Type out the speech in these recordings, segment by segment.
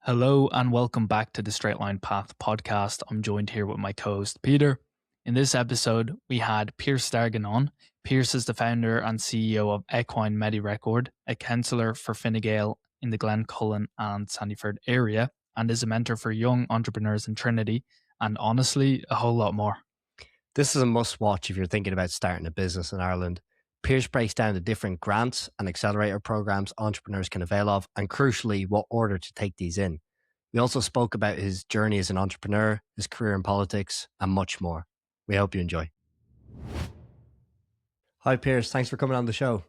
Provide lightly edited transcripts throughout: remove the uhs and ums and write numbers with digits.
Hello and welcome back to the Straight Line Path podcast. I'm joined here with my co-host Peter. In this episode, we had Pierce Dargan on. Pierce is the founder and CEO of Equine MediRecord, a councillor for Fine Gael in the Glencullen and Sandyford area, and is a mentor for young entrepreneurs in Trinity, and honestly, a whole lot more. This is a must-watch if you're thinking about starting a business in Ireland. Pierce breaks down the different grants and accelerator programs entrepreneurs can avail of, and crucially, what order to take these in. We also spoke about his journey as an entrepreneur, his career in politics, and much more. We hope you enjoy. Hi, Pierce. Thanks for coming on the show.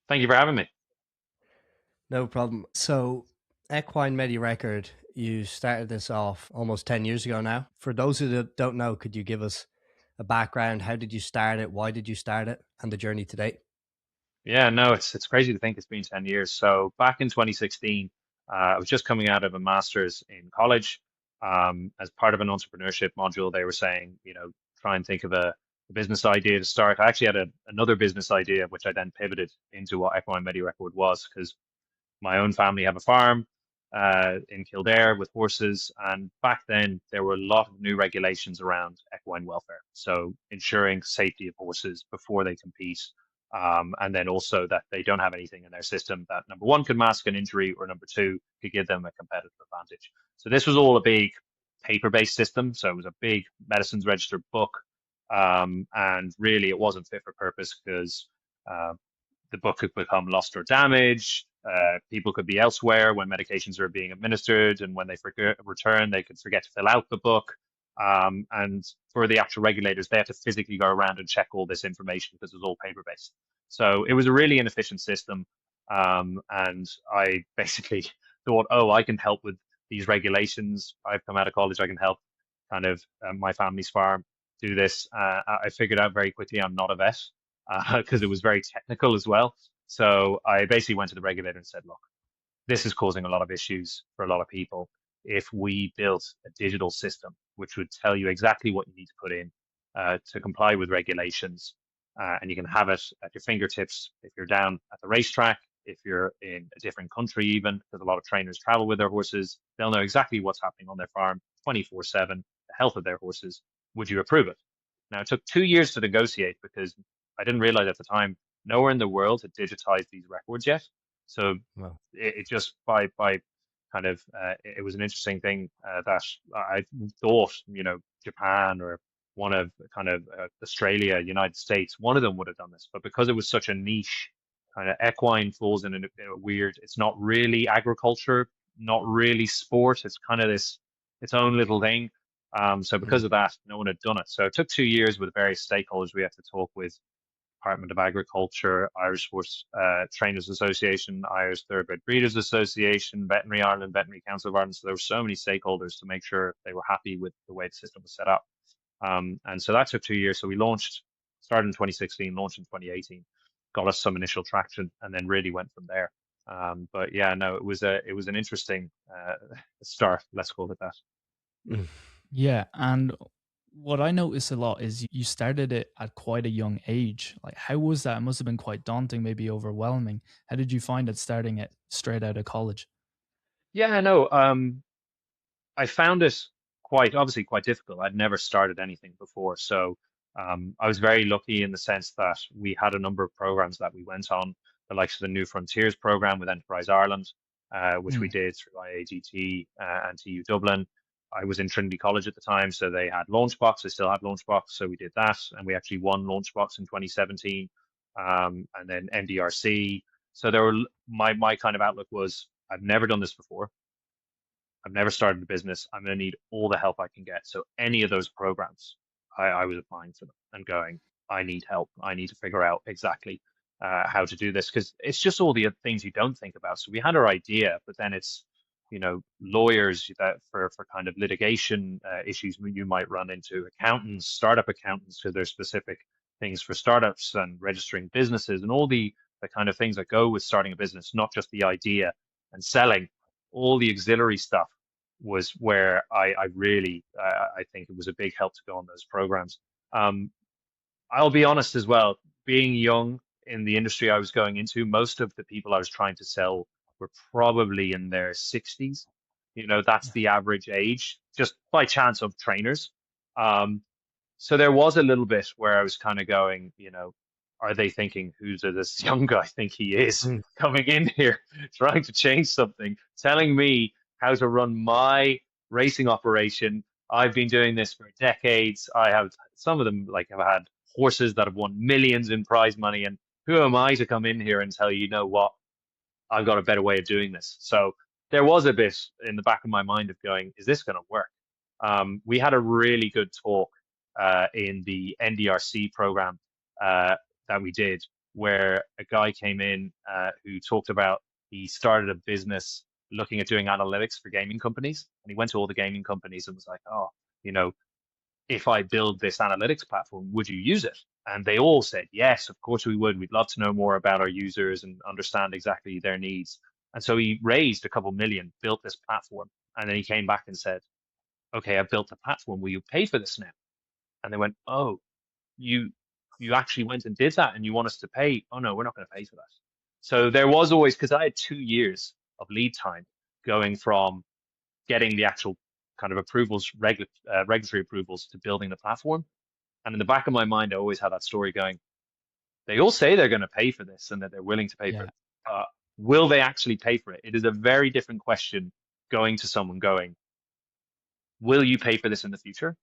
Thank you for having me. No problem. So, Equine MediRecord, you started this off almost 10 years ago now. For those who don't know, could you give us a background? How did you start it? Why did you start it? And the journey to date? Yeah, no, it's crazy to think it's been 10 years. So back in 2016, I was just coming out of a master's in college. As part of an entrepreneurship module, they were saying, try and think of a business idea to start. I actually had another business idea, which I then pivoted into what Equine MediRecord was, because my own family have a farm in Kildare with horses. And back then, there were a lot of new regulations around equine welfare. So ensuring safety of horses before they compete. And then also that they don't have anything in their system that, number one, could mask an injury, or number two, could give them a competitive advantage. So this was all a big paper-based system. So it was a big medicines registered book. And really, it wasn't fit for purpose because the book could become lost or damaged. People could be elsewhere when medications are being administered, and when they return, they could forget to fill out the book. And for the actual regulators, they had to physically go around and check all this information because it was all paper-based. So it was a really inefficient system. And I basically thought, oh, I can help with these regulations. I've come out of college, I can help kind of my family's farm do this. I figured out very quickly I'm not a vet because it was very technical as well. So I basically went to the regulator and said, look, this is causing a lot of issues for a lot of people. If we built a digital system which would tell you exactly what you need to put in to comply with regulations, and you can have it at your fingertips if you're down at the racetrack, if you're in a different country, even because a lot of trainers travel with their horses, they'll know exactly what's happening on their farm 24/7, the health of their horses. Would you approve it? Now, it took 2 years to negotiate because I didn't realize at the time nowhere in the world had digitized these records yet. So Well, it just by kind of it was an interesting thing that I thought Japan or one of kind of Australia, United States, one of them would have done this, but because it was such a niche kind of equine falls in a weird. It's not really agriculture, not really sport. It's kind of this its own little thing. So because of that, no one had done it. So it took 2 years with various stakeholders. We had to talk with Department of Agriculture, Irish Horse Trainers Association, Irish Thoroughbred Breeders Association, Veterinary Ireland, Veterinary Council of Ireland. So there were so many stakeholders to make sure they were happy with the way the system was set up. And so that took 2 years. So we started in 2016, launched in 2018, got us some initial traction, and then really went from there. But yeah, no, it was an interesting start. Let's call it that. Yeah, and what I notice a lot is you started it at quite a young age. Like, how was that? It must have been quite daunting, maybe overwhelming. How did you find it starting it straight out of college? Yeah, no. I found it obviously quite difficult. I'd never started anything before. So I was very lucky in the sense that we had a number of programs that we went on, the likes of the New Frontiers program with Enterprise Ireland, which we did through IAGT and TU Dublin. I was in Trinity College at the time, so they had Launchbox. They still have Launchbox, so we did that, and we actually won Launchbox in 2017, and then NDRC. So there were my kind of outlook was I've never done this before. I've never started a business. I'm going to need all the help I can get. So any of those programs, I was applying for them and going, I need help. I need to figure out exactly how to do this because it's just all the other things you don't think about. So we had our idea, but then it's, lawyers that for kind of litigation issues you might run into, accountants, startup accountants, because there's specific things for startups and registering businesses and all the kind of things that go with starting a business, not just the idea and selling. All the auxiliary stuff was where I really I think it was a big help to go on those programs. I'll be honest as well, being young in the industry I was going into, most of the people I was trying to sell were probably in their 60s. That's the average age, just by chance, of trainers. So there was a little bit where I was kind of going, are they thinking, who's this young guy think he is Mm. coming in here, trying to change something, telling me how to run my racing operation? I've been doing this for decades. I have, some of them have had horses that have won millions in prize money. And who am I to come in here and tell you, you know what, I've got a better way of doing this? So there was a bit in the back of my mind of going, is this going to work? We had a really good talk in the NDRC program that we did, where a guy came in who talked about, he started a business looking at doing analytics for gaming companies. And he went to all the gaming companies and was like, oh, if I build this analytics platform, would you use it? And they all said, yes, of course we would. We'd love to know more about our users and understand exactly their needs. And so he raised a couple million, built this platform. And then he came back and said, okay, I've built the platform. Will you pay for this now? And they went, oh, you actually went and did that and you want us to pay? Oh no, we're not going to pay for that. So there was always, because I had 2 years of lead time going from getting the actual kind of approvals, regulatory approvals, to building the platform. And in the back of my mind, I always had that story going, they all say they're going to pay for this and that they're willing to pay for Yeah. it. Will they actually pay for it? It is a very different question going to someone going, will you pay for this in the future?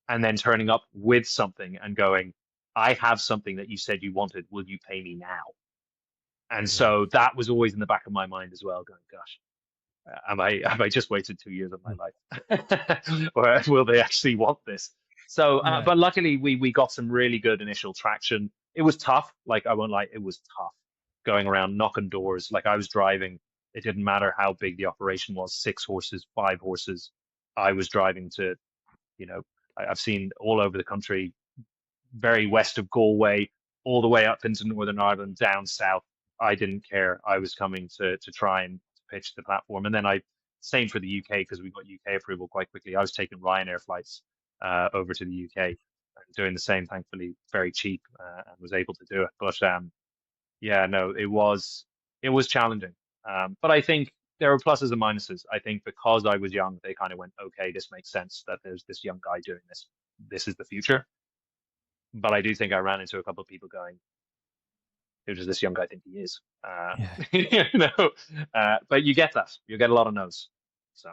And then turning up with something and going, I have something that you said you wanted. Will you pay me now? And so that was always in the back of my mind as well, going, gosh, have I just wasted 2 years of my life? Or will they actually want this? So, Yeah. but luckily we got some really good initial traction. It was tough. Like, I won't lie, it was tough going around knocking doors. Like, I was driving. It didn't matter how big the operation was, 6 horses, 5 horses. I was driving to, I've seen all over the country, very west of Galway, all the way up into Northern Ireland, down south. I didn't care. I was coming to try and pitch the platform. And then same for the UK, because we got UK approval quite quickly. I was taking Ryanair flights over to the UK and doing the same, thankfully, very cheap, and was able to do it. But yeah, no, it was challenging. But I think there were pluses and minuses. I think because I was young, they kind of went, okay, this makes sense that there's this young guy doing this. This is the future. But I do think I ran into a couple of people going, who does this young guy think he is? But you get that. You get a lot of no's. So.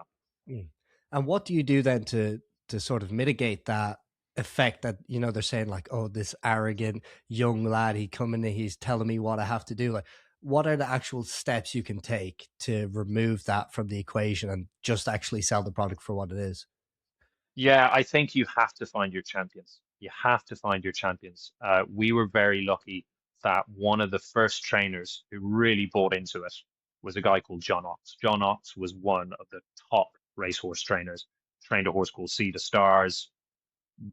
And what do you do then to sort of mitigate that effect that, they're saying like, oh, this arrogant young lad, he coming in, he's telling me what I have to do. Like, what are the actual steps you can take to remove that from the equation and just actually sell the product for what it is? Yeah, I think you have to find your champions. You have to find your champions. We were very lucky that one of the first trainers who really bought into it was a guy called John Ox. John Ox was one of the top racehorse trainers, trained a horse called Sea to Stars,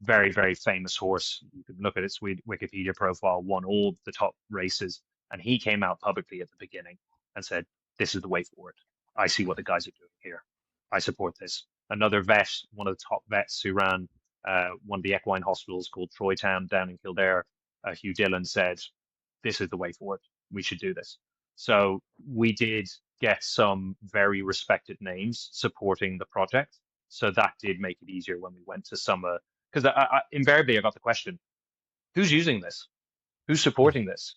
very, very famous horse. You can look at its Wikipedia profile, won all the top races. And he came out publicly at the beginning and said, this is the way forward. I see what the guys are doing here. I support this. Another vet, one of the top vets who ran one of the equine hospitals called Troytown down in Kildare, Hugh Dillon, said, this is the way forward. We should do this. So we did get some very respected names supporting the project. So that did make it easier when we went to summer, because invariably I got the question, who's using this? Who's supporting this?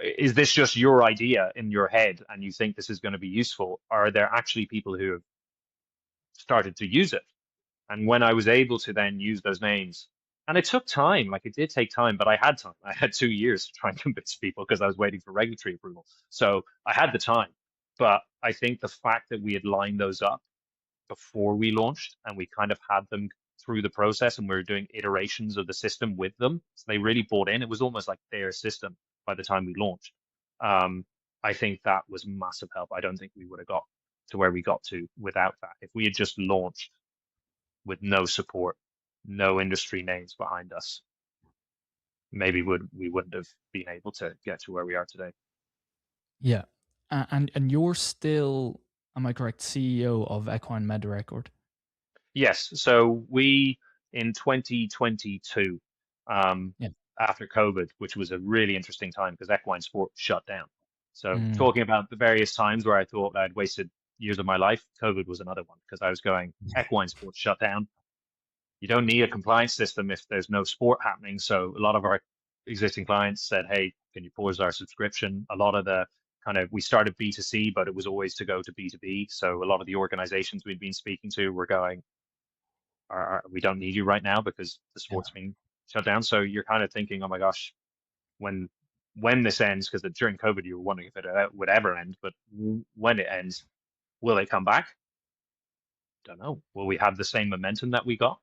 Is this just your idea in your head and you think this is going to be useful? Are there actually people who have started to use it? And when I was able to then use those names, and it took time, like it did take time, but I had time. I had 2 years to try and convince people because I was waiting for regulatory approval. So I had the time. But I think the fact that we had lined those up before we launched and we kind of had them through the process and we were doing iterations of the system with them, so they really bought in. It was almost like their system by the time we launched. I think that was massive help. I don't think we would have got to where we got to without that. If we had just launched with no support, no industry names behind us, maybe we wouldn't have been able to get to where we are today. Yeah. And you're still, am I correct, CEO of Equine MediRecord? Yes. So we, in 2022, after COVID, which was a really interesting time because equine sport shut down. So talking about the various times where I thought I'd wasted years of my life, COVID was another one, because I was going, equine sports shut down. You don't need a compliance system if there's no sport happening. So a lot of our existing clients said, hey, can you pause our subscription? A lot of the we started B2C, but it was always to go to B2B. So a lot of the organizations we'd been speaking to were going, we don't need you right now because the sport's being shut down. So you're kind of thinking, oh my gosh, when this ends, because during COVID you were wondering if it would ever end, but when it ends, will it come back? Don't know. Will we have the same momentum that we got?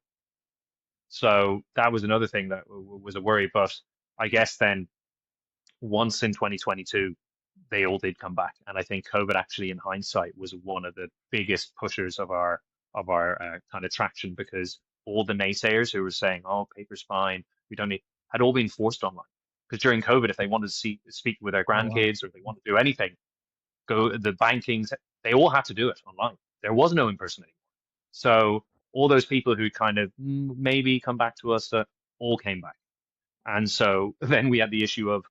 So that was another thing that was a worry. But I guess then once in 2022, they all did come back. And I think COVID actually in hindsight was one of the biggest pushers of our kind of traction, because all the naysayers who were saying, oh, paper's fine, we don't need, had all been forced online. Because during COVID, if they wanted to speak with their grandkids, or if they wanted to do anything, go the bankings, they all had to do it online. There was no in-person anymore. So all those people who kind of maybe come back to us all came back. And so then we had the issue of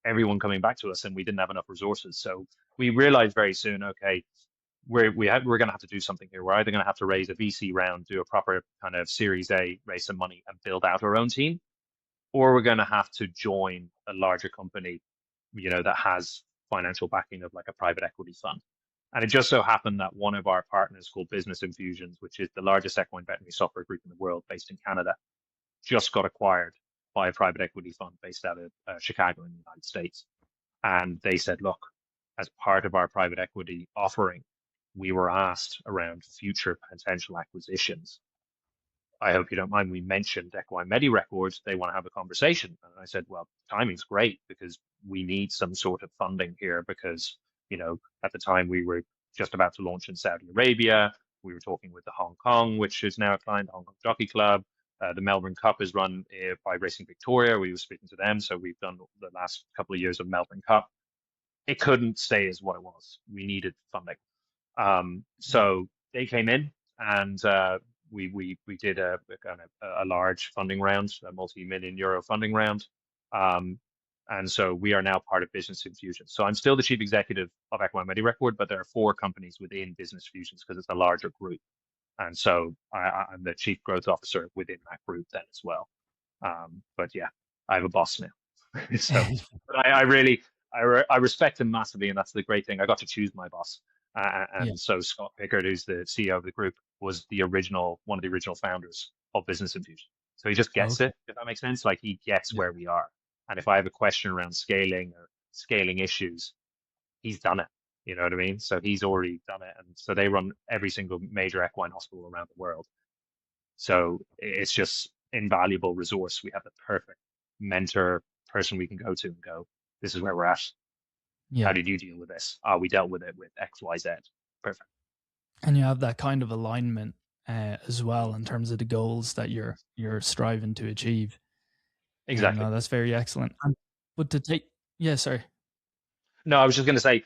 everyone coming back to us, and we didn't have enough resources. So we realized very soon, okay, we're going to have to do something here. We're either going to have to raise a VC round, do a proper kind of Series A, raise some money and build out our own team, or we're going to have to join a larger company, that has financial backing of like a private equity fund. And it just so happened that one of our partners, called Business Infusions, which is the largest equine veterinary software group in the world, based in Canada, just got acquired by a private equity fund based out of Chicago in the United States. And they said, look, as part of our private equity offering, we were asked around future potential acquisitions. I hope you don't mind, we mentioned Equine MediRecord. They want to have a conversation. And I said, well, timing's great, because we need some sort of funding here, because, at the time we were just about to launch in Saudi Arabia. We were talking with the Hong Kong, which is now a client, the Hong Kong Jockey Club. The Melbourne Cup is run by Racing Victoria. We were speaking to them. So we've done the last couple of years of Melbourne Cup. It couldn't stay as what it was. We needed funding. So they came in, and we did a kind of a large funding round, a multi-million euro funding round. And so we are now part of Business Infusions. So I'm still the chief executive of Equine MediRecord, but there are 4 companies within Business Infusions, because it's a larger group. And so I'm the chief growth officer within that group then as well. But yeah, I have a boss now. So, but I really respect him massively, and that's the great thing. I got to choose my boss. So Scott Pickard, who's the CEO of the group, was one of the original founders of Business Infusion. So he just gets it, if that makes sense. Like, he gets where we are. And if I have a question around scaling or scaling issues, he's done it. You know what I mean? So he's already done it. And so they run every single major equine hospital around the world. So it's just invaluable resource. We have the perfect mentor person we can go to and go, this is where we're at. Yeah. How did you deal with this? We dealt with it with X, Y, Z. Perfect. And you have that kind of alignment as well in terms of the goals that you're striving to achieve. Exactly. No, that's very excellent. But to take, sorry. No, I was just going to say,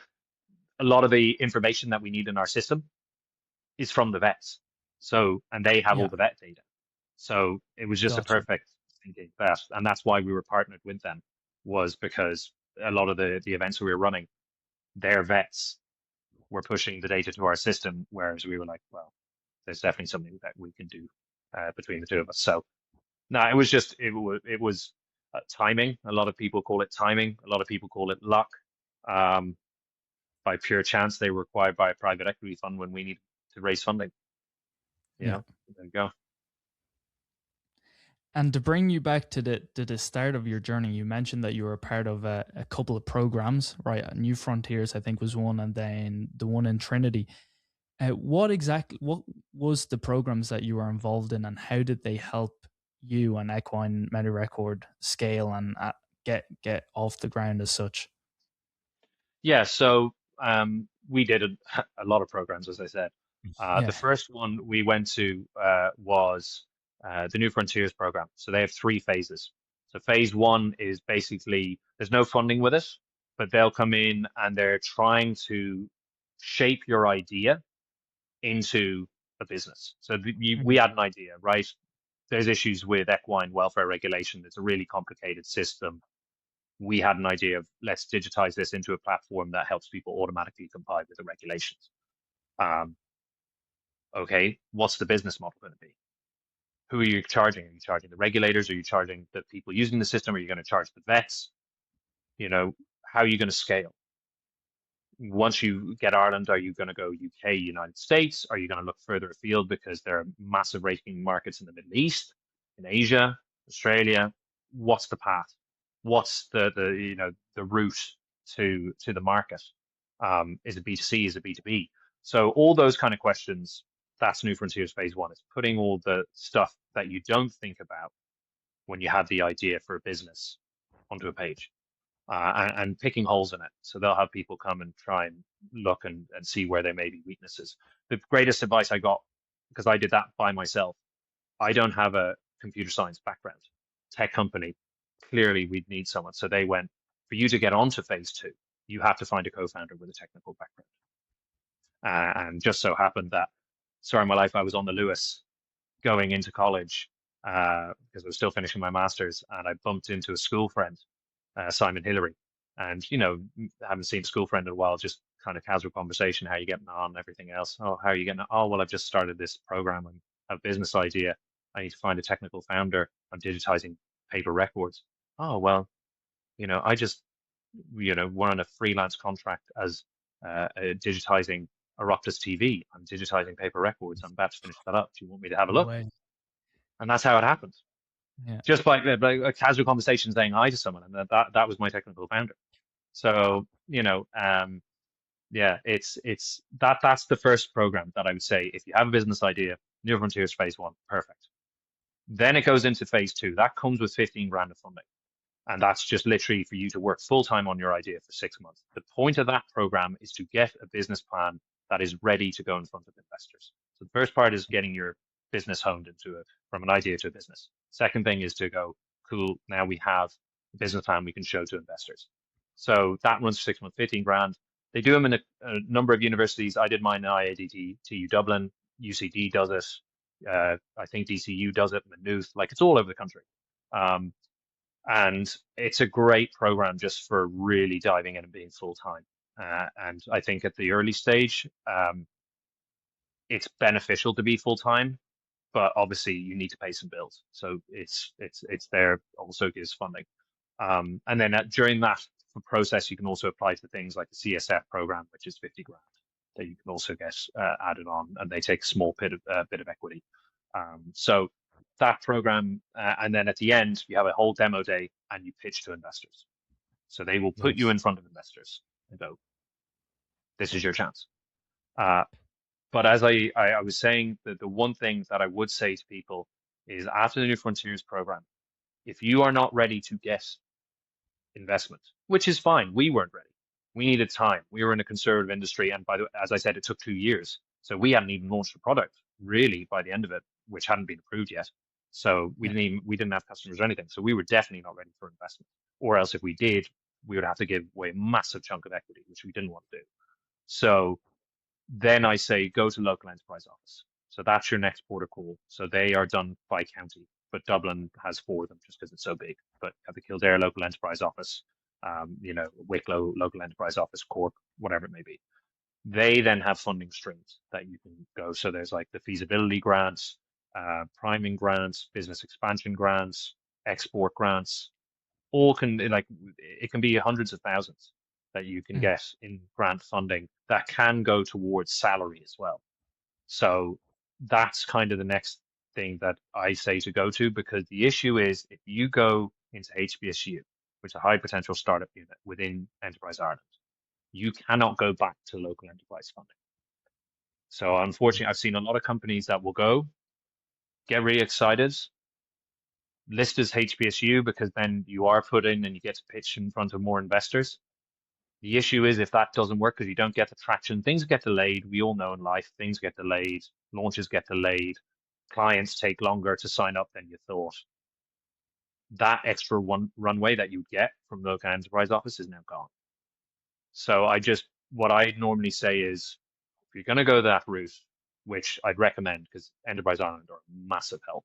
a lot of the information that we need in our system is from the vets. So, and they have all the vet data. So it was just a perfect thinking that, and that's why we were partnered with them, was because a lot of the events we were running, their vets were pushing the data to our system, whereas we were like, well, there's definitely something that we can do between the two of us. So no, it was timing. A lot of people call it timing. A lot of people call it luck. By pure chance, they were acquired by a private equity fund when we needed to raise funding. There you go. And to bring you back to the start of your journey, you mentioned that you were a part of a couple of programs, right? New Frontiers, I think, was one, and then the one in Trinity. What was the programs that you were involved in, and how did they help you and Equine MediRecord scale and get off the ground as such? Yeah, so we did a lot of programs, as I said. The first one we went to was the New Frontiers program. So they have 3 phases. So phase 1 is basically, there's no funding with it, but they'll come in and they're trying to shape your idea into a business. So we had an idea, right? There's issues with equine welfare regulation. It's a really complicated system. We had an idea of, let's digitize this into a platform that helps people automatically comply with the regulations. Okay, what's the business model going to be? Who are you charging? Are you charging the regulators? Are you charging the people using the system? Are you going to charge the vets? How are you going to scale? Once you get Ireland, are you going to go UK, United States? Are you going to look further afield because there are massive racing markets in the Middle East, in Asia, Australia? What's the path? What's the route to the market? Is it B2C? Is it B2B? So all those kind of questions, that's New Frontiers Phase 1. It's putting all the stuff that you don't think about when you have the idea for a business onto a page. And picking holes in it. So they'll have people come and try and look and see where there may be weaknesses. The greatest advice I got, because I did that by myself, I don't have a computer science background. Tech company, clearly we'd need someone. So they went, for you to get onto Phase 2, you have to find a co-founder with a technical background. And just so happened that, story of my life, I was on the Lewis going into college because I was still finishing my master's, and I bumped into a school friend, Simon Hillary, and haven't seen a school friend in a while, just kind of casual conversation, how are you getting on, everything else. Oh, how are you getting on? Oh, well, I've just started this program and have a business idea. I need to find a technical founder. I'm digitizing paper records. Oh, well, I just we're on a freelance contract as digitizing Oroptus TV. I'm digitizing paper records. I'm about to finish that up. Do you want me to have a No look? way. And that's how it happened. Yeah. Just by a casual conversation saying hi to someone, and that was my technical founder. So that's the first program that I would say, if you have a business idea, New Frontiers Phase 1, perfect. Then it goes into Phase 2. That comes with 15 grand of funding. And that's just literally for you to work full time on your idea for 6 months. The point of that program is to get a business plan that is ready to go in front of investors. So the first part is getting your business honed from an idea to a business. Second thing is to go, cool, now we have a business plan we can show to investors. So that runs for 6 months, 15 grand. They do them in a number of universities. I did mine in IADT, TU Dublin, UCD does it. I think DCU does it, Maynooth, like it's all over the country. And it's a great program just for really diving in and being full time. And I think at the early stage, it's beneficial to be full time, but obviously you need to pay some bills. So it's there, also gives funding. And then during that process, you can also apply for things like the CSF program, which is 50 grand that you can also get added on, and they take a small bit of equity. So that program, and then at the end, you have a whole demo day and you pitch to investors. So they will put you in front of investors and go, this is your chance. But as I was saying, the one thing that I would say to people is, after the New Frontiers program, if you are not ready to get investment, which is fine, we weren't ready. We needed time. We were in a conservative industry, and as I said, it took 2 years. So we hadn't even launched a product really by the end of it, which hadn't been approved yet. So we didn't have customers or anything. So we were definitely not ready for investment. Or else if we did, we would have to give away a massive chunk of equity, which we didn't want to do. So then I say, go to local enterprise office. So that's your next port of call. So they are done by county, but Dublin has 4 of them just because it's so big. But at the Kildare local enterprise office, Wicklow local enterprise office, Cork, whatever it may be. They then have funding streams that you can go. So there's like the feasibility grants, priming grants, business expansion grants, export grants. All can, like, it can be hundreds of thousands that you can get in grant funding that can go towards salary as well. So that's kind of the next thing that I say to go to, because the issue is, if you go into HBSU, which is a high potential startup unit within Enterprise Ireland, you cannot go back to local enterprise funding. So unfortunately, I've seen a lot of companies that will go, get really excited, list as HBSU, because then you are put in and you get to pitch in front of more investors. The issue is, if that doesn't work because you don't get the traction, things get delayed. We all know in life, things get delayed, launches get delayed, clients take longer to sign up than you thought. That extra runway that you get from the local enterprise office is now gone. So what I normally say is, if you're going to go that route, which I'd recommend because Enterprise Ireland are a massive help,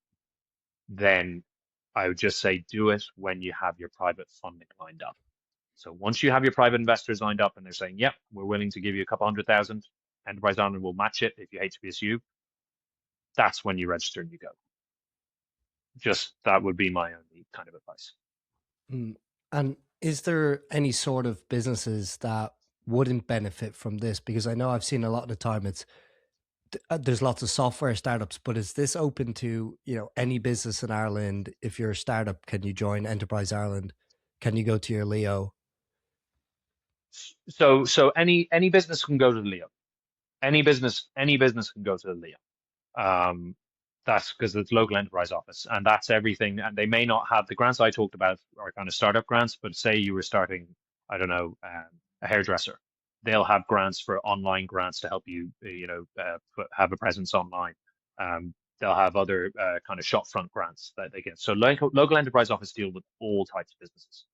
then I would just say do it when you have your private funding lined up. So once you have your private investors lined up and they're saying, yep, we're willing to give you a couple 100,000, Enterprise Ireland will match it if you HBSU. That's when you register and you go. Just that would be my only kind of advice. And is there any sort of businesses that wouldn't benefit from this? Because I know I've seen a lot of the time there's lots of software startups, but is this open to, any business in Ireland? If you're a startup, can you join Enterprise Ireland? Can you go to your Leo? So any business can go to the Leo. Any business can go to the Leo. That's because it's local enterprise office, and that's everything. And they may not have the grants I talked about are kind of startup grants, but say you were starting, I don't know, a hairdresser, they'll have grants for online grants to help you, have a presence online. They'll have other kind of shopfront grants that they get. So local enterprise office deal with all types of businesses.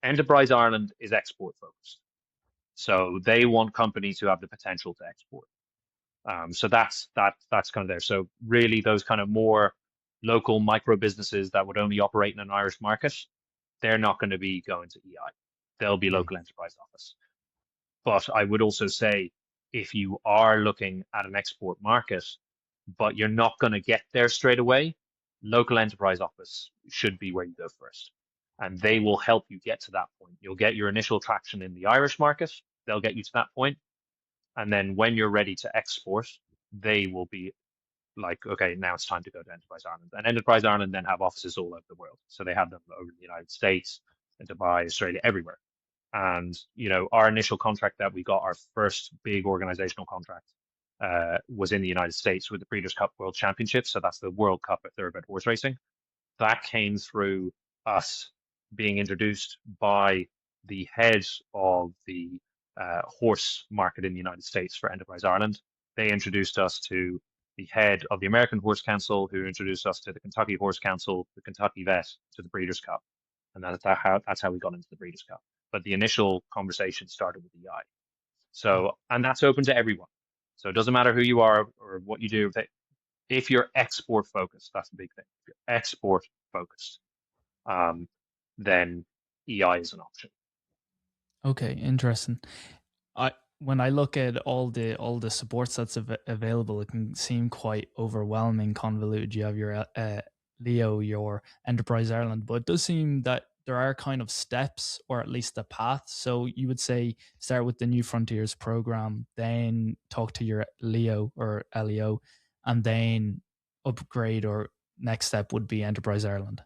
Enterprise Ireland is export focused, so they want companies who have the potential to export. So that's kind of there. So really, those kind of more local micro businesses that would only operate in an Irish market, they're not going to be going to EI. They'll be local enterprise office. But I would also say, if you are looking at an export market, but you're not going to get there straight away, local enterprise office should be where you go first. And they will help you get to that point. You'll get your initial traction in the Irish market. They'll get you to that point. And then when you're ready to export, they will be like, okay, now it's time to go to Enterprise Ireland. And Enterprise Ireland then have offices all over the world. So they have them over in the United States, in Dubai, Australia, everywhere. And, our initial contract that we got, our first big organizational contract, was in the United States with the Breeders' Cup World Championship. So that's the World Cup at thoroughbred horse racing. That came through us being introduced by the head of the horse market in the United States for Enterprise Ireland. They introduced us to the head of the American Horse Council, who introduced us to the Kentucky Horse Council, the Kentucky Vet, to the Breeders' Cup. And that's how we got into the Breeders' Cup. But the initial conversation started with EI. So, and that's open to everyone. So it doesn't matter who you are or what you do. If you're export focused, that's a big thing. If you're export focused, then EI is an option. Okay, interesting. When I look at all the supports that's available, it can seem quite overwhelming, convoluted. You have your Leo, your Enterprise Ireland, but it does seem that there are kind of steps, or at least a path. So you would say start with the New Frontiers program, then talk to your Leo or LEO, and then upgrade, or next step would be Enterprise Ireland.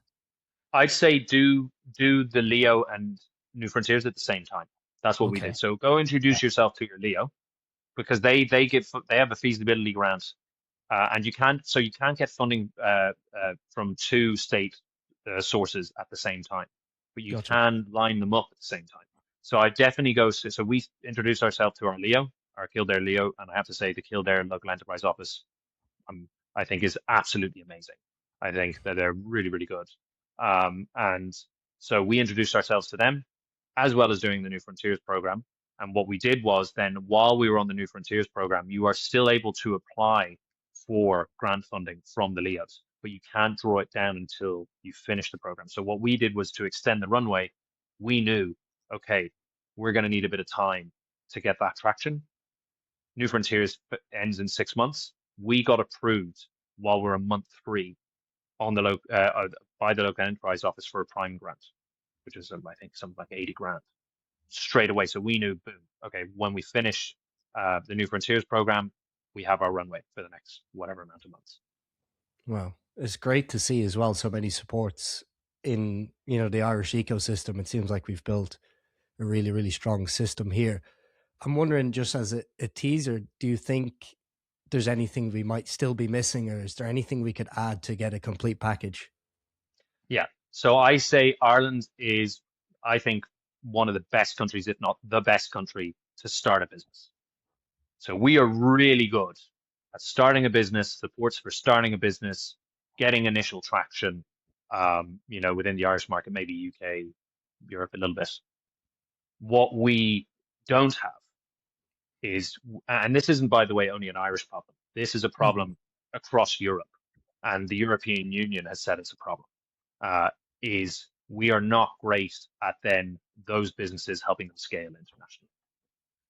I'd say do the Leo and New Frontiers at the same time. That's what we did. So go introduce yourself to your Leo, because they have a feasibility grant, and you can't get funding from two state sources at the same time, but you can line them up at the same time. So I definitely go. So we introduce ourselves to our Leo, our Kildare Leo, and I have to say the Kildare Local Enterprise Office, I think is absolutely amazing. I think that they're really, really good. And so we introduced ourselves to them, as well as doing the New Frontiers program. And what we did was then, while we were on the New Frontiers program, you are still able to apply for grant funding from the Leos, but you can't draw it down until you finish the program. So what we did was to extend the runway. We knew, okay, we're going to need a bit of time to get that traction. New Frontiers ends in 6 months. We got approved while we're in month 3 on the by the local enterprise office for a prime grant, which is I think something like 80 grand straight away. So we knew, boom, okay, when we finish the New Frontiers program, we have our runway for the next whatever amount of months. Wow, it's great to see as well so many supports in the Irish ecosystem. It seems like we've built a really, really strong system here. I'm wondering, just as a teaser, do you think there's anything we might still be missing, or is there anything we could add to get a complete package? Yeah, so I say Ireland is, I think, one of the best countries, if not the best country, to start a business. So we are really good at starting a business, supports for starting a business, getting initial traction, within the Irish market, maybe UK, Europe a little bit. What we don't have is, and this isn't, by the way, only an Irish problem. This is a problem across Europe, and the European Union has said it's a problem, is we are not great at then those businesses helping them scale internationally.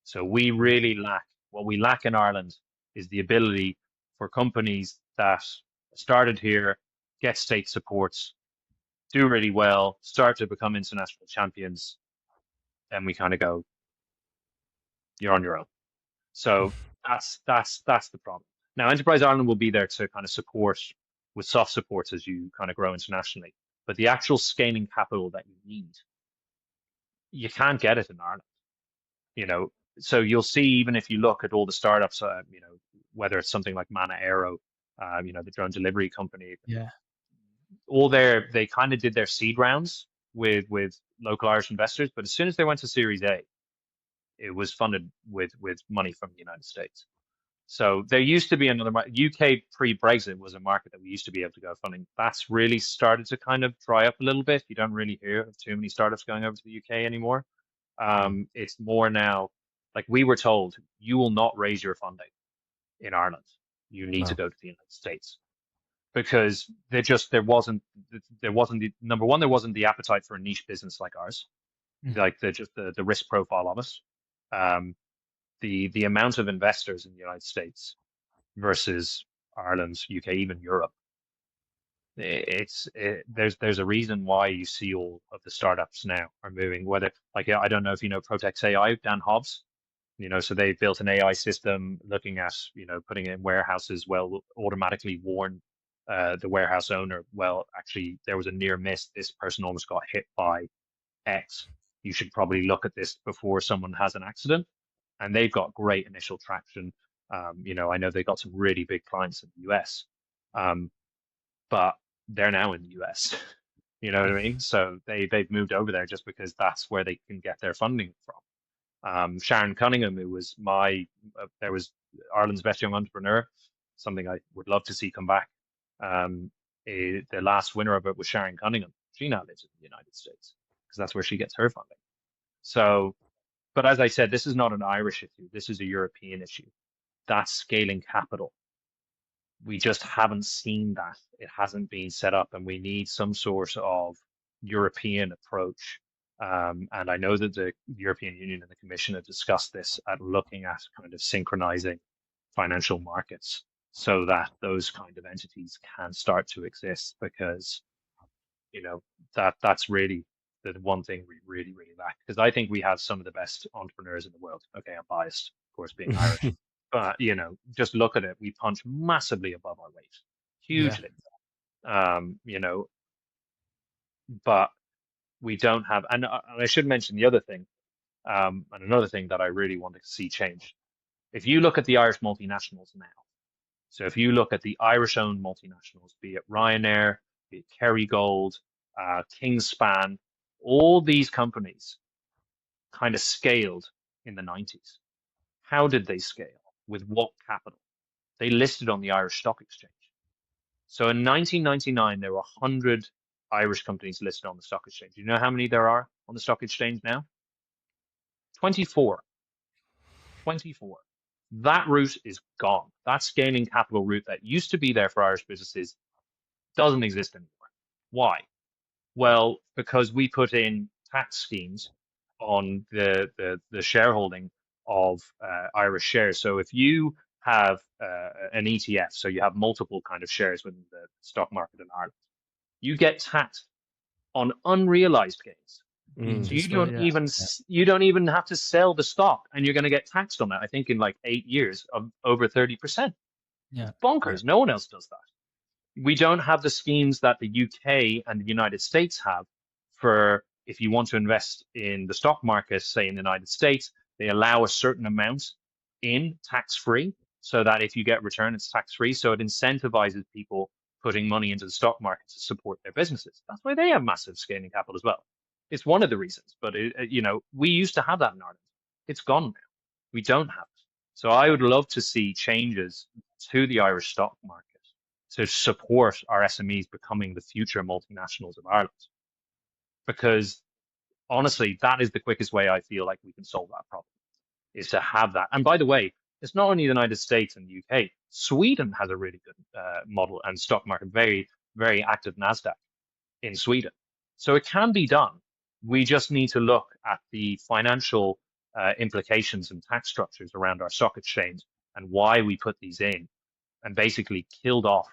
So we really lack What we lack in Ireland is the ability for companies that started here, get state supports, do really well, start to become international champions, then we kind of go, you're on your own. So that's the problem. Now, Enterprise Ireland will be there to kind of support with soft supports as you kind of grow internationally. But the actual scaling capital that you need, you can't get it in Ireland. You know, so you'll see, even if you look at all the startups, you know, whether it's something like Mana Aero, you know, the drone delivery company, Yeah. they kind of did their seed rounds with local Irish investors, but as soon as they went to Series A, it was funded with money from the United States. So there used to be another UK pre-Brexit was a market that we used to be able to go funding. That's really started to kind of dry up a little bit. You don't really hear of too many startups going over to the UK anymore. It's more now, like we were told, you will not raise your funding in Ireland. You need to go to the United States, because there wasn't the number one, there wasn't the appetite for a niche business like ours, like the risk profile of us. The amount of investors in the United States versus Ireland, UK, even Europe, there's a reason why you see all of the startups now are moving. Whether, like, I don't know if you know Protex AI, Dan Hobbs, you know, so they built an AI system looking at, you know, putting it in warehouses, well, automatically warn the warehouse owner, well, actually there was a near miss, this person almost got hit by X, you should probably look at this before someone has an accident. And they've got great initial traction. You know, I know they got some really big clients in the US, but they're now in the US. You know what I mean? So they've moved over there just because that's where they can get their funding from. Sharon Cunningham, who was there was Ireland's best young entrepreneur, something I would love to see come back. The last winner of it was Sharon Cunningham. She now lives in the United States because that's where she gets her funding. So, but as I said, this is not an Irish issue. This is a European issue. That's scaling capital. We just haven't seen that. It hasn't been set up, and we need some sort of European approach. And I know that the European Union and the Commission have discussed this at looking at kind of synchronizing financial markets so that those kind of entities can start to exist, because, you know, that's really the one thing we really, really lack. Because I think we have some of the best entrepreneurs in the world. Okay, I'm biased, of course, being Irish. But, you know, just look at it. We punch massively above our weight, hugely. You know, but we don't have, and I should mention the other thing, and another thing that I really want to see change. If you look at the Irish multinationals now, so if you look at the Irish-owned multinationals, be it Ryanair, be it Kerrygold, Kingspan, all these companies kind of scaled in the 90s. How did they scale? With what capital? They listed on the Irish Stock Exchange. So in 1999, there were 100 Irish companies listed on the stock exchange. You know how many there are on the stock exchange now? 24. 24. That route is gone. That scaling capital route that used to be there for Irish businesses doesn't exist anymore. Why? Well, because we put in tax schemes on the shareholding of Irish shares. So if you have an ETF, so you have multiple kind of shares within the stock market in Ireland, you get taxed on unrealized gains. So you don't even have to sell the stock, and you're going to get taxed on that. I think in like 8 years of over 30%. Yeah, it's bonkers. No one else does that. We don't have the schemes that the UK and the United States have for if you want to invest in the stock market, say in the United States, they allow a certain amount in tax-free, so that if you get return, it's tax-free. So it incentivizes people putting money into the stock market to support their businesses. That's why they have massive scaling capital as well. It's one of the reasons, but you know, we used to have that in Ireland. It's gone now. We don't have it. So I would love to see changes to the Irish stock market to support our SMEs becoming the future multinationals of Ireland. Because honestly, that is the quickest way I feel like we can solve that problem, is to have that. And by the way, it's not only the United States and the UK. Sweden has a really good model and stock market, very, very active NASDAQ in Sweden. So it can be done. We just need to look at the financial implications and tax structures around our stock exchange and why we put these in, and basically killed off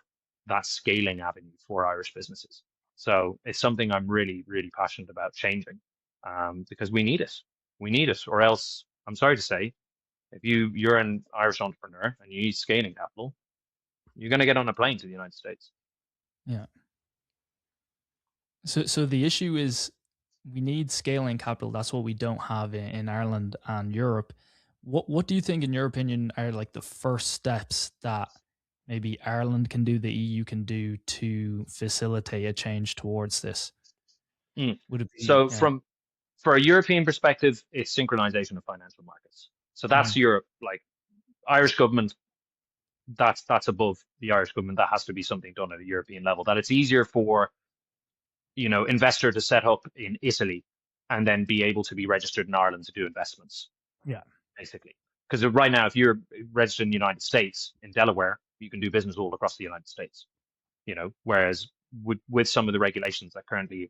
that scaling avenue for Irish businesses. So it's something I'm really, really passionate about changing, because we need it. We need it, or else, I'm sorry to say, if you're an Irish entrepreneur and you need scaling capital, you're going to get on a plane to the United States. Yeah. So the issue is we need scaling capital. That's what we don't have in Ireland and Europe. What do you think, in your opinion, are like the first steps that maybe Ireland can do, the EU can do to facilitate a change towards this? Would it be, so for a European perspective, it's synchronization of financial markets. So that's Europe, like Irish government. That's above the Irish government. That has to be something done at a European level. That it's easier for investor to set up in Italy and then be able to be registered in Ireland to do investments. Yeah, basically. Because right now, if you're registered in the United States, in Delaware, you can do business all across the United States. Whereas with some of the regulations that currently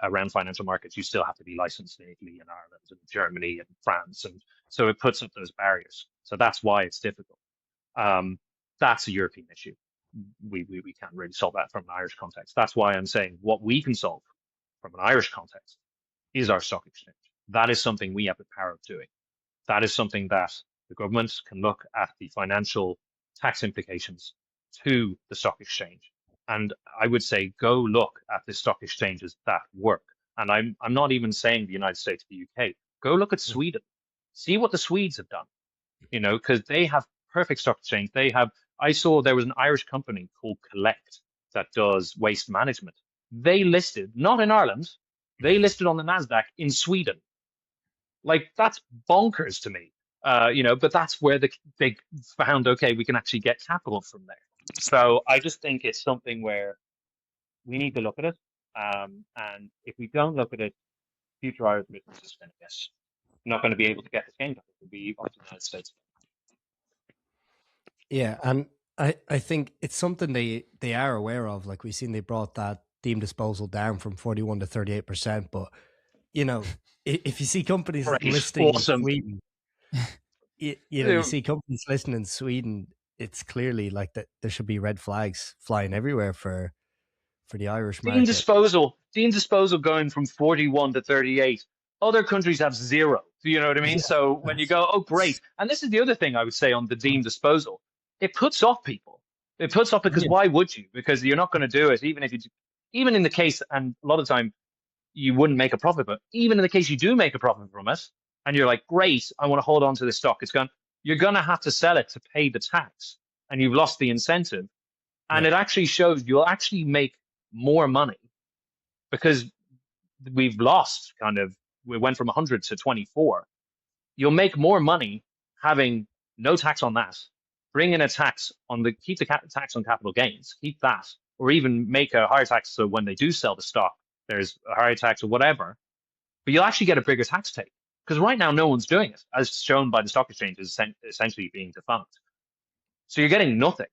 around financial markets, you still have to be licensed in Italy and Ireland and Germany and France, and so it puts up those barriers. So that's why it's difficult. That's a European issue. We can't really solve that from an Irish context. That's why I'm saying what we can solve from an Irish context is our stock exchange. That is something we have the power of doing. That is something that the government can look at the financial tax implications to the stock exchange. And I would say go look at the stock exchanges that work. And I'm not even saying the United States, the UK. Go look at Sweden. See what the Swedes have done. Because they have perfect stock exchange. I saw there was an Irish company called Collect that does waste management. They listed, not in Ireland, they listed on the NASDAQ in Sweden. Like, that's bonkers to me. But that's where they found, okay, we can actually get capital from there. So I just think it's something where we need to look at it. And if we don't look at it, future Irish business is going to get not going to be able to get this game. It will be up to the United States. Yeah, and I think it's something they are aware of. Like, we've seen they brought that deemed disposal down from 41 to 38%. But if you see companies listing in Sweden, you see companies listing in Sweden, it's clearly like that there should be red flags flying everywhere for the Irish market. Deemed disposal going from 41 to 38. Other countries have 0. Do you know what I mean? Yeah. So when you go, oh, great. And this is the other thing I would say on the deemed disposal. It puts off people. It puts off because why would you? Because you're not going to do it, even in the case, and a lot of the time you wouldn't make a profit, but even in the case you do make a profit from it, and you're like, great, I want to hold on to this stock. You're going to have to sell it to pay the tax, and you've lost the incentive. And it actually shows you'll actually make more money because we've lost we went from 100 to 24. You'll make more money having no tax on that, bring in a tax on keep the tax on capital gains, keep that, or even make a higher tax so when they do sell the stock, there's a higher tax or whatever, but you'll actually get a bigger tax take because right now no one's doing it, as shown by the stock exchanges essentially being defunct. So you're getting nothing.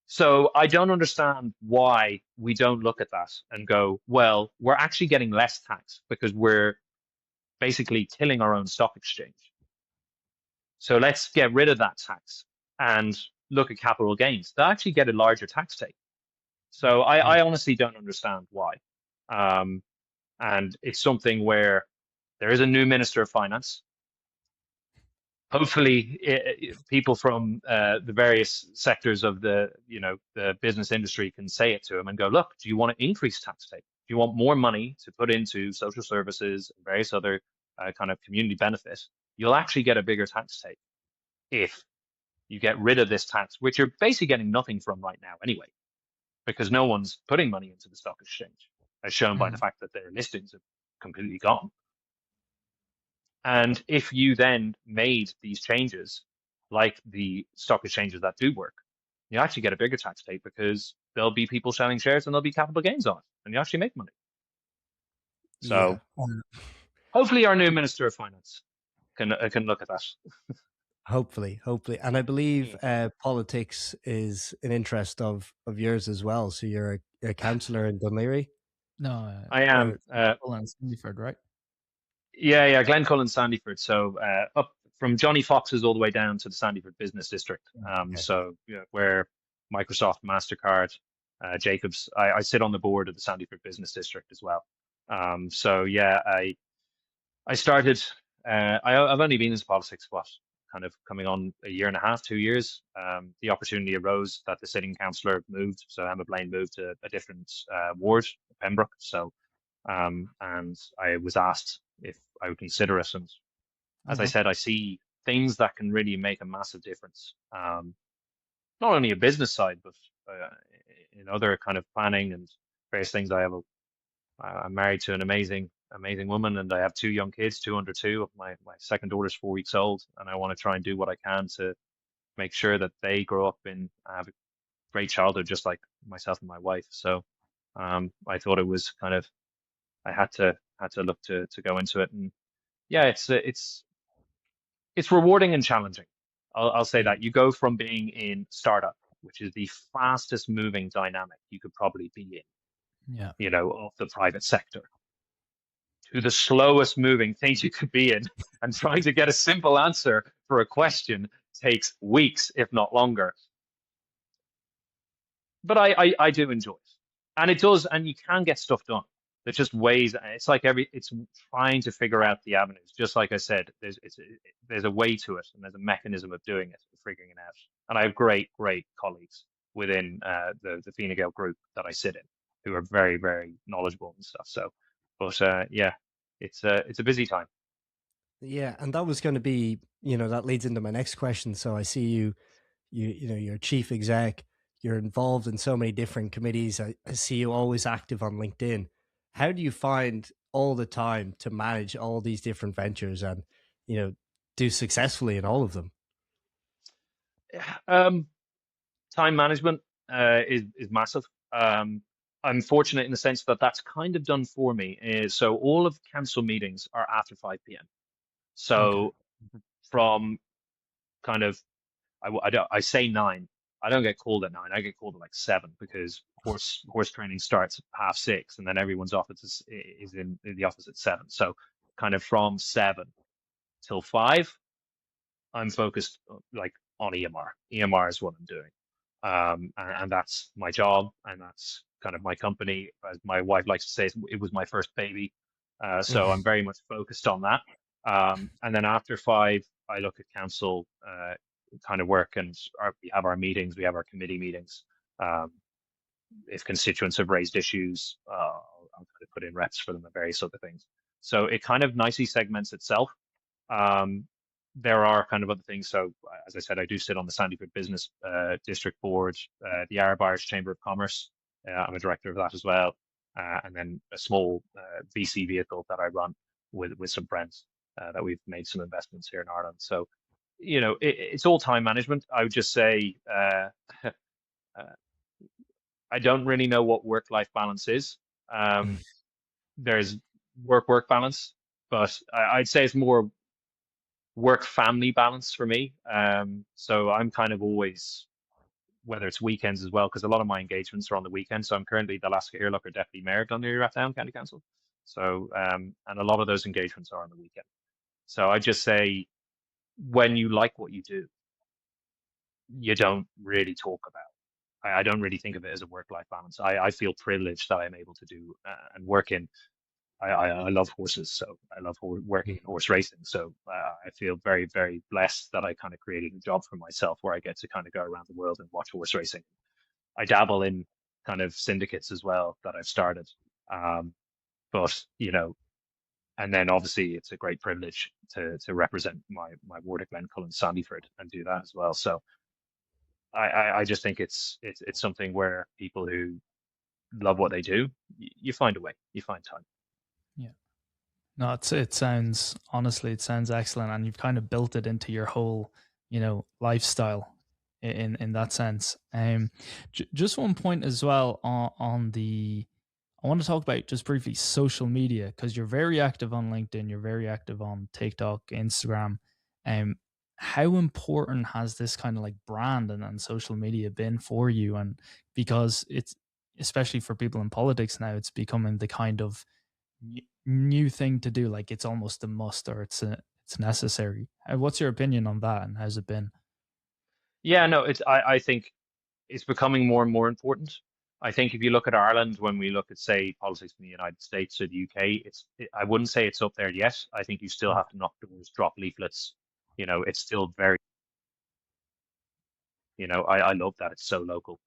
So I don't understand why we don't look at that and go, well, we're actually getting less tax because we're basically killing our own stock exchange. So let's get rid of that tax and look at capital gains. They'll actually get a larger tax take. So I honestly don't understand why. And it's something where there is a new Minister of Finance. Hopefully, people from the various sectors of the business industry can say it to him and go, look, do you want to increase tax take? Do you want more money to put into social services and various other kind of community benefits? You'll actually get a bigger tax take if you get rid of this tax, which you're basically getting nothing from right now anyway, because no one's putting money into the stock exchange, as shown by the fact that their listings have completely gone. And if you then made these changes, like the stock exchanges that do work, you actually get a bigger tax take because there'll be people selling shares and there'll be capital gains on it, and you actually make money. So hopefully our new Minister of Finance can look at that. Hopefully. And I believe politics is an interest of yours as well. So you're a councillor in Dunleary? No, I am. Right? Yeah, Glencullen, Sandyford. So up from Johnny Fox's all the way down to the Sandyford Business District. Okay. So where Microsoft, Mastercard, Jacobs. I sit on the board of the Sandyford Business District as well. So yeah, I started. I've only been in politics, what, kind of coming on a year and a half, 2 years. The opportunity arose that the sitting councillor moved, so Emma Blaine moved to a different ward, Pembroke. So, and I was asked if I would consider it, and as I Uh-huh. said, I see things that can really make a massive difference. Not only a business side, but in other kind of planning and various things. I'm married to an amazing woman, and I have two young kids, two under two. My second daughter's 4 weeks old, and I want to try and do what I can to make sure that they grow up and have a great childhood, just like myself and my wife. So, I thought it was kind of I had to look to go into it, and yeah, it's rewarding and challenging. I'll say Yeah. that you go from being in startup, which is the fastest moving dynamic you could probably be in, Yeah. of the private sector, to the slowest moving things you could be in, and trying to get a simple answer for a question takes weeks, if not longer. But I do enjoy it, and it does, and you can get stuff done. There's just ways. It's like it's trying to figure out the avenues. Just like I said, there's a way to it, and there's a mechanism of doing it, figuring it out. And I have great colleagues within the Fine Gael group that I sit in, who are very knowledgeable and stuff. So, but yeah, it's a busy time. Yeah, and that was going to be, that leads into my next question. So I see you're chief exec, you're involved in so many different committees. I see you always active on LinkedIn. How do you find all the time to manage all these different ventures and, do successfully in all of them? Um, Time management is massive. I'm fortunate in the sense that that's kind of done for me. So all of council meetings are after 5 p.m. Okay. So from kind of I say 9. I don't get called at 9. I get called at like 7, because horse training starts at 5:30, and then everyone's office is in the office at 7. So kind of from 7 till 5, I'm focused like on EMR. EMR is what I'm doing. And that's my job, and that's kind of my company. As my wife likes to say, it was my first baby. So I'm very much focused on that. And then after 5, I look at council kind of work, and we have our meetings, we have our committee meetings. If constituents have raised issues, I'll kind of put in reps for them and various other things. So it kind of nicely segments itself. Um, there are kind of other things. So, as I said, I do sit on the Sandyford Business District Board, the Arab Irish Chamber of Commerce. I'm a director of that as well, and then a small VC vehicle that I run with some friends that we've made some investments here in Ireland. So, it's all time management. I would just say I don't really know what work-life balance is. There's work-work balance, but I'd say it's more work-family balance for me. So I'm kind of always, whether it's weekends as well, because a lot of my engagements are on the weekend. So I'm currently the Alaska Earlocker Deputy Mayor of Dundee Rathdown County Council. So, and a lot of those engagements are on the weekend. So I just say, when you like what you do, you don't really talk about. I don't really think of it as a work-life balance. I feel privileged that I'm able to do and work in. I love horses, so I love working in horse racing. So I feel very blessed that I kind of created a job for myself where I get to kind of go around the world and watch horse racing. I dabble in kind of syndicates as well that I've started. But and then obviously it's a great privilege to represent my ward at Glencullen and Sandyford and do that as well. So I just think it's something where people who love what they do, you find a way, you find time. Yeah. No, it sounds, honestly, it sounds excellent, and you've kind of built it into your whole, lifestyle in that sense. Just one point as well on the, I want to talk about just briefly social media, because you're very active on LinkedIn, you're very active on TikTok, Instagram. How important has this kind of like brand and social media been for you? And because it's, especially for people in politics now, it's becoming the kind of new thing to do. Like it's almost a must, or it's necessary. What's your opinion on that, and how's it been? Yeah, no, I think it's becoming more and more important. I think if you look at Ireland, when we look at, say, politics in the United States or the UK, I wouldn't say it's up there yet. I think you still have to knock doors, drop leaflets. It's still very, I love that it's so local.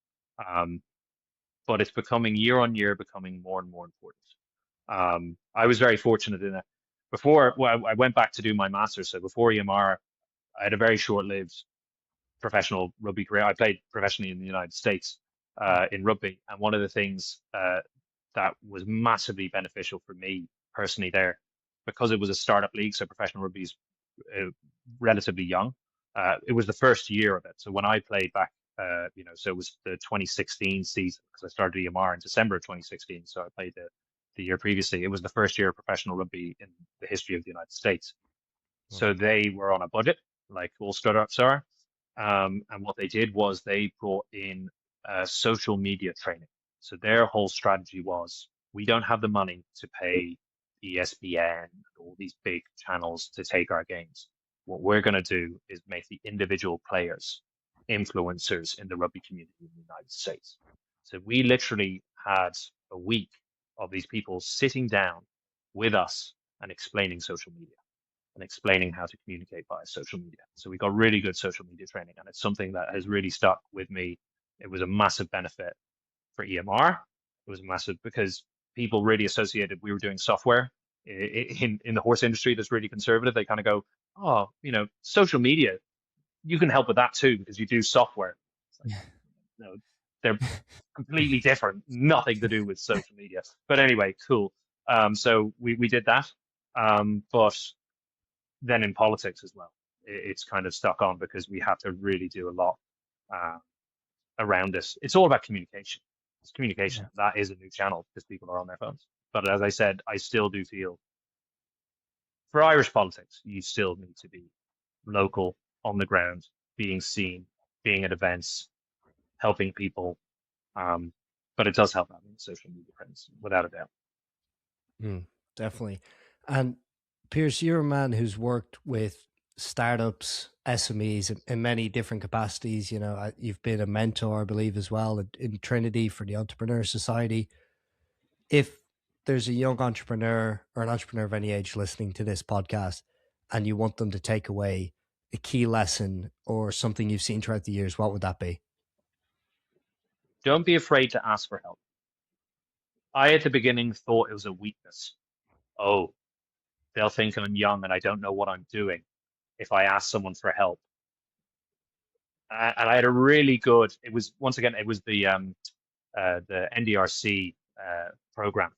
But it's becoming year on year, becoming more and more important. I was very fortunate in that I went back to do my master's. So before EMR, I had a very short-lived professional rugby career. I played professionally in the United States in rugby, and one of the things that was massively beneficial for me personally there, because it was a startup league, so professional rugby is relatively young. It was the first year of it. So when I played back, so it was the 2016 season, because I started EMR in December of 2016. So I played the year previously. It was the first year of professional rugby in the history of the United States. So they were on a budget, like all startups are. And what they did was they brought in social media training. So their whole strategy was, we don't have the money to pay ESPN and all these big channels to take our games. What we're going to do is make the individual players influencers in the rugby community in the United States. So we literally had a week of these people sitting down with us and explaining social media and explaining how to communicate via social media. So we got really good social media training, and it's something that has really stuck with me. It was a massive benefit for EMR. It was massive because people really associated, we were doing software in the horse industry that's really conservative. They kind of go, oh, social media, you can help with that too because you do software. It's like, no, they're completely different, nothing to do with social media. But anyway, cool. So we did that. But then in politics as well, it's kind of stuck on because we have to really do a lot around this. It's all about communication. It's communication. Yeah. That is a new channel because people are on their phones. But as I said, I still do feel for Irish politics, you still need to be local, on the ground, being seen, being at events, helping people. But it does help having social media presence, without a doubt. Definitely. And Pierce, you're a man who's worked with startups, SMEs in many different capacities. You've been a mentor, I believe, as well in Trinity for the Entrepreneur Society. If there's a young entrepreneur or an entrepreneur of any age listening to this podcast and you want them to take away a key lesson or something you've seen throughout the years, what would that be? Don't be afraid to ask for help. I, at the beginning, thought it was a weakness. Oh, they'll think I'm young and I don't know what I'm doing if I ask someone for help. And I had a really good, it was the NDRC program.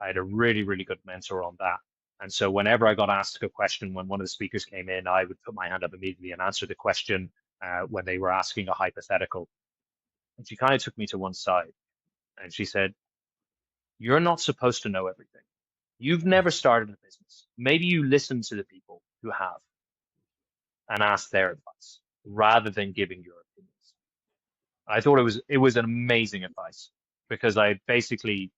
I had a really, really good mentor on that. And so whenever I got asked a question, when one of the speakers came in, I would put my hand up immediately and answer the question when they were asking a hypothetical. And she kind of took me to one side and she said, you're not supposed to know everything. You've never started a business. Maybe you listen to the people who have and ask their advice rather than giving your opinions. I thought it was an amazing advice because I basically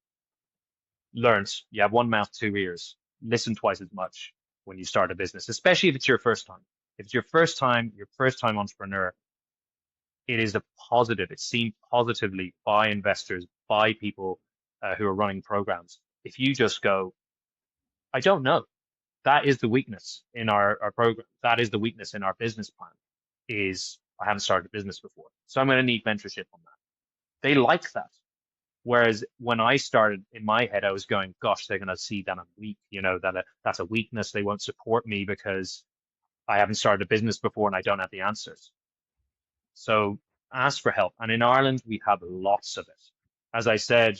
learned you have one mouth, two ears. Listen twice as much when you start a business, especially if it's your first time. If it's your first time entrepreneur, it is a positive. It's seen positively by investors, by people who are running programs. If you just go, I don't know. That is the weakness in our program. That is the weakness in our business plan is I haven't started a business before. So I'm going to need mentorship on that. They like that. Whereas when I started in my head, I was going, gosh, they're going to see that I'm weak, that's a weakness. They won't support me because I haven't started a business before and I don't have the answers. So ask for help. And in Ireland, we have lots of it. As I said,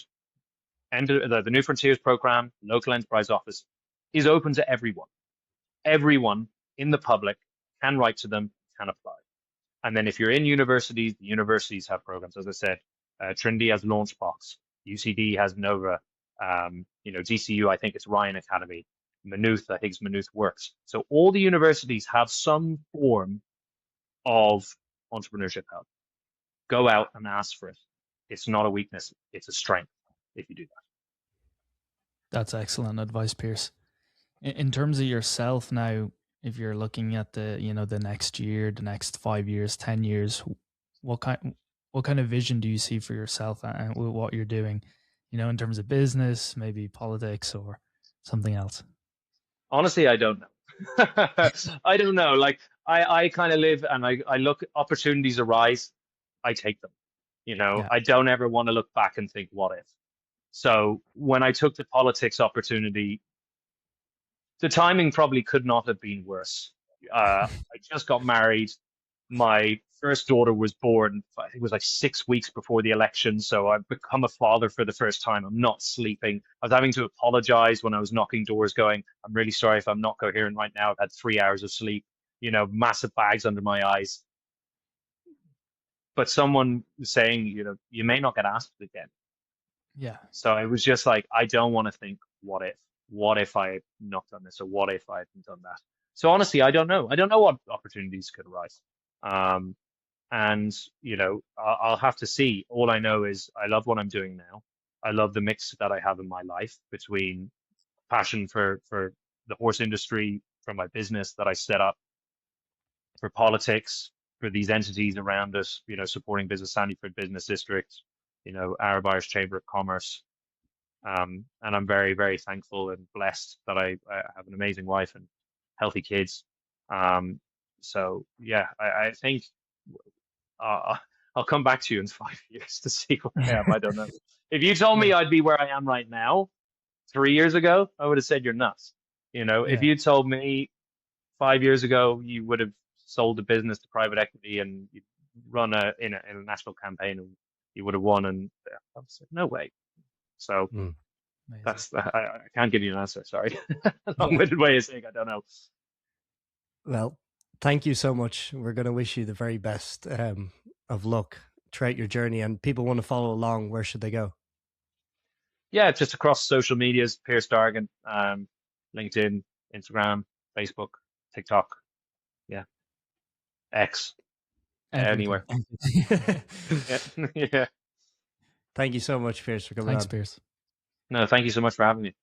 the New Frontiers program, local enterprise office is open to everyone. Everyone in the public can write to them, can apply. And then if you're in universities, the universities have programs. As I said, Trinity has Launchbox, UCD has Nova, DCU, I think it's Ryan Academy, Maynooth, I think it's Maynooth Works. So all the universities have some form of entrepreneurship help. Go out and ask for it. It's not a weakness, it's a strength if you do that. That's excellent advice, Pierce. In terms of yourself now, if you're looking at the, the next year, the next 5 years, 10 years, what kind of vision do you see for yourself and what you're doing, in terms of business, maybe politics or something else? Honestly, I don't know. I don't know. Like I kind of live and I look, opportunities arise, I take them. Yeah. I don't ever want to look back and think, what if? So when I took the politics opportunity, the timing probably could not have been worse. I just got married. My first daughter was born, I think it was like 6 weeks before the election. So I've become a father for the first time. I'm not sleeping. I was having to apologize when I was knocking doors going, I'm really sorry if I'm not coherent right now. I've had 3 hours of sleep, massive bags under my eyes. But someone was saying, you may not get asked again. Yeah. So it was just like, I don't want to think, what if? What if I had not done this, or what if I hadn't done that? So honestly, I don't know. I don't know what opportunities could arise. And I'll have to see. All I know is I love what I'm doing now. I love the mix that I have in my life between passion for the horse industry, for my business that I set up, for politics, for these entities around us, supporting business, Sandyford Business District, Arab Irish Chamber of Commerce. And I'm very, very thankful and blessed that I have an amazing wife and healthy kids. So yeah, I think I'll come back to you in 5 years to see where I am. I don't know. If you told me I'd be where I am right now 3 years ago, I would have said you're nuts. If you told me 5 years ago you would have sold a business to private equity and you run in a national campaign and you would have won, and I said, no way. So I can't give you an answer. Sorry, long-winded way of saying I don't know. Well, thank you so much. We're going to wish you the very best of luck throughout your journey. And people want to follow along, where should they go? Yeah, just across social medias, Pierce Dargan, LinkedIn, Instagram, Facebook, TikTok, X, anywhere. Yeah. Thank you so much, Pierce, for coming on. Thanks, Pierce. No, thank you so much for having me.